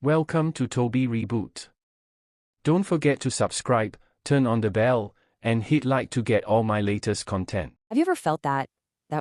Welcome to Tobi Reboot. Don't forget to subscribe, turn on the bell, and hit like to get all my latest content. Have you ever felt that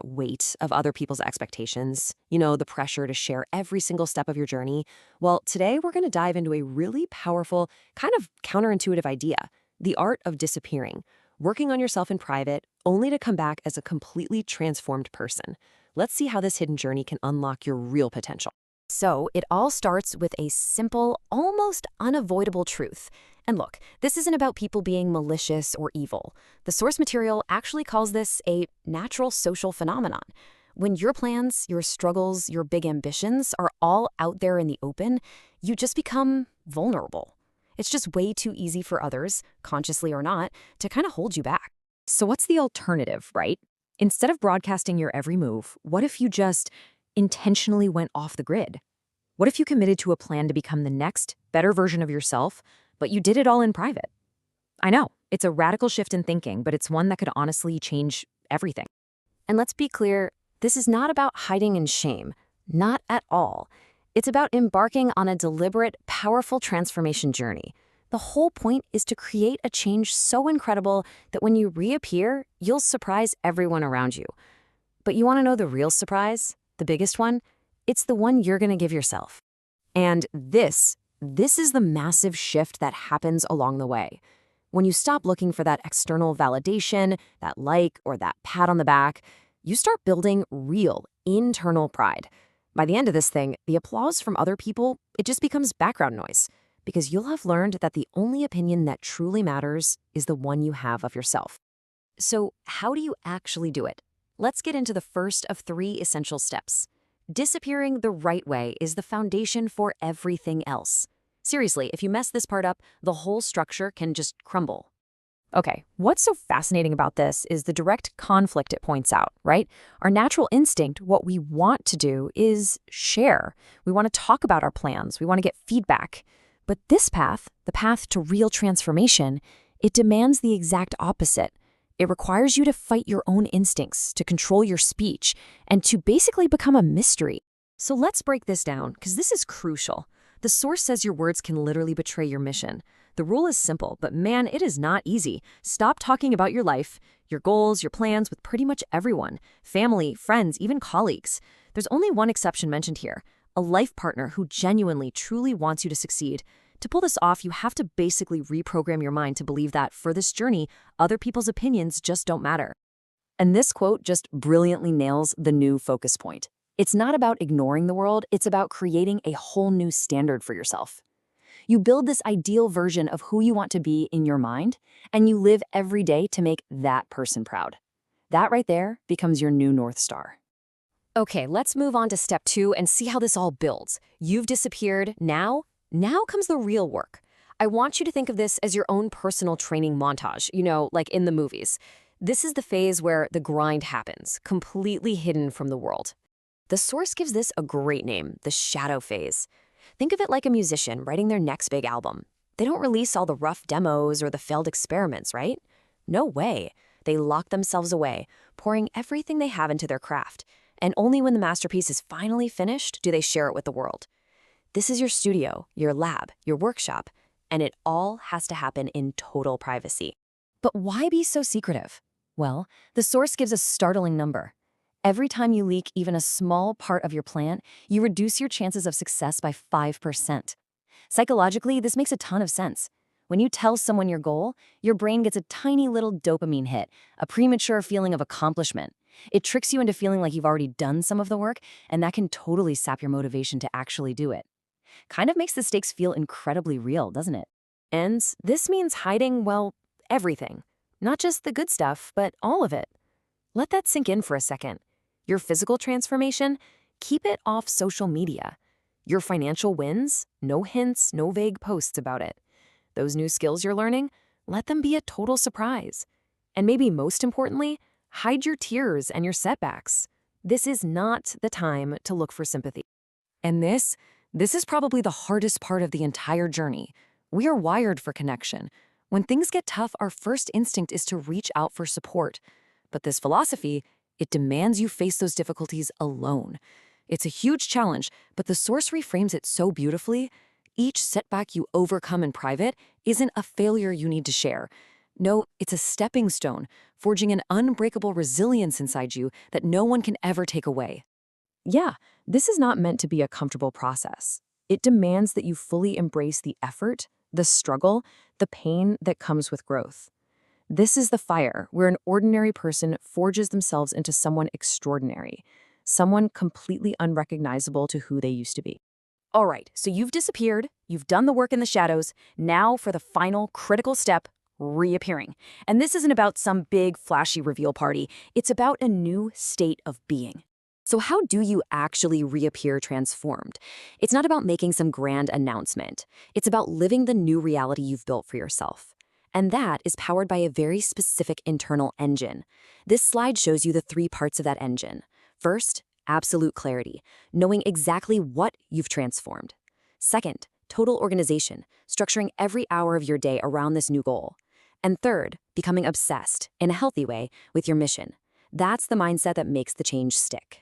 weight of other people's expectations? You know, the pressure to share every single step of your journey? Well, today we're going to dive into a really powerful, kind of counterintuitive idea, the art of disappearing, working on yourself in private, only to come back as a completely transformed person. Let's see how this hidden journey can unlock your real potential. So, it all starts with a simple, almost unavoidable truth. And look, this isn't about people being malicious or evil. The source material actually calls this a natural social phenomenon. When your plans, your struggles, your big ambitions are all out there in the open, you just become vulnerable. It's just way too easy for others, consciously or not, to kind of hold you back. So what's the alternative, right? Instead of broadcasting your every move, what if you just intentionally went off the grid? What if you committed to a plan to become the next, better version of yourself, but you did it all in private? I know, it's a radical shift in thinking, but it's one that could honestly change everything. And let's be clear, this is not about hiding in shame. Not at all. It's about embarking on a deliberate, powerful transformation journey. The whole point is to create a change so incredible that when you reappear, you'll surprise everyone around you. But you want to know the real surprise? The biggest one? It's the one you're going to give yourself. And this is the massive shift that happens along the way. When you stop looking for that external validation, that like, or that pat on the back, you start building real, internal pride. By the end of this thing, the applause from other people, it just becomes background noise, because you'll have learned that the only opinion that truly matters is the one you have of yourself. So how do you actually do it? Let's get into the first of 3 essential steps. Disappearing the right way is the foundation for everything else. Seriously, if you mess this part up, the whole structure can just crumble. Okay, what's so fascinating about this is the direct conflict it points out, right? Our natural instinct, what we want to do is share. We want to talk about our plans. We want to get feedback. But this path, the path to real transformation, it demands the exact opposite. It requires you to fight your own instincts, to control your speech, and to basically become a mystery. So let's break this down, because this is crucial. The source says your words can literally betray your mission. The rule is simple, but man, it is not easy. Stop talking about your life, your goals, your plans with pretty much everyone. Family, friends, even colleagues. There's only one exception mentioned here, a life partner who genuinely, truly wants you to succeed. To pull this off, you have to basically reprogram your mind to believe that for this journey, other people's opinions just don't matter. And this quote just brilliantly nails the new focus point. It's not about ignoring the world, it's about creating a whole new standard for yourself. You build this ideal version of who you want to be in your mind, and you live every day to make that person proud. That right there becomes your new North Star. Okay, let's move on to step 2 and see how this all builds. You've disappeared. Now comes the real work. I want you to think of this as your own personal training montage, like in the movies. This is the phase where the grind happens, completely hidden from the world. The source gives this a great name, the shadow phase. Think of it like a musician writing their next big album. They don't release all the rough demos or the failed experiments, right? No way. They lock themselves away, pouring everything they have into their craft. And only when the masterpiece is finally finished do they share it with the world. This is your studio, your lab, your workshop, and it all has to happen in total privacy. But why be so secretive? Well, the source gives a startling number. Every time you leak even a small part of your plan, you reduce your chances of success by 5%. Psychologically, this makes a ton of sense. When you tell someone your goal, your brain gets a tiny little dopamine hit, a premature feeling of accomplishment. It tricks you into feeling like you've already done some of the work, and that can totally sap your motivation to actually do it. Kind of makes the stakes feel incredibly real, doesn't it? And this means hiding, well, everything. Not just the good stuff, but all of it. Let that sink in for a second. Your physical transformation, keep it off social media. Your financial wins, no hints, no vague posts about it. Those new skills you're learning, let them be a total surprise. And maybe most importantly, hide your tears and your setbacks. This is not the time to look for sympathy. And this is probably the hardest part of the entire journey. We are wired for connection. When things get tough, our first instinct is to reach out for support. But this philosophy, it demands you face those difficulties alone. It's a huge challenge, but the source reframes it so beautifully. Each setback you overcome in private isn't a failure you need to share. No, it's a stepping stone, forging an unbreakable resilience inside you that no one can ever take away. Yeah, this is not meant to be a comfortable process. It demands that you fully embrace the effort, the struggle, the pain that comes with growth. This is the fire where an ordinary person forges themselves into someone extraordinary, someone completely unrecognizable to who they used to be. All right, so you've disappeared, you've done the work in the shadows, now for the final critical step, reappearing. And this isn't about some big, flashy reveal party, it's about a new state of being. So how do you actually reappear transformed? It's not about making some grand announcement. It's about living the new reality you've built for yourself. And that is powered by a very specific internal engine. This slide shows you the 3 parts of that engine. First, absolute clarity, knowing exactly what you've transformed. Second, total organization, structuring every hour of your day around this new goal. And third, becoming obsessed, in a healthy way, with your mission. That's the mindset that makes the change stick.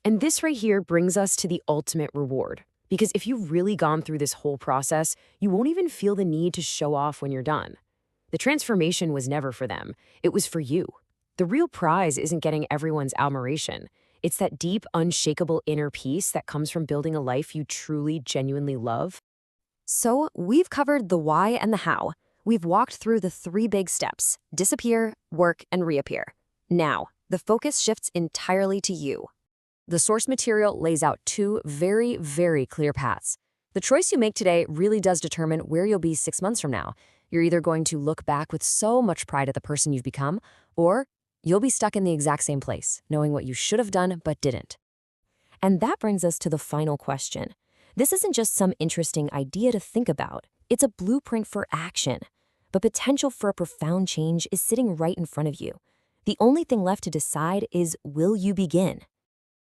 And this right here brings us to the ultimate reward. Because if you've really gone through this whole process, you won't even feel the need to show off when you're done. The transformation was never for them. It was for you. The real prize isn't getting everyone's admiration. It's that deep, unshakable inner peace that comes from building a life you truly, genuinely love. So we've covered the why and the how. We've walked through the 3 big steps: disappear, work, and reappear. Now, the focus shifts entirely to you. The source material lays out 2 very, very clear paths. The choice you make today really does determine where you'll be 6 months from now. You're either going to look back with so much pride at the person you've become, or you'll be stuck in the exact same place, knowing what you should have done but didn't. And that brings us to the final question. This isn't just some interesting idea to think about. It's a blueprint for action. But potential for a profound change is sitting right in front of you. The only thing left to decide is, will you begin?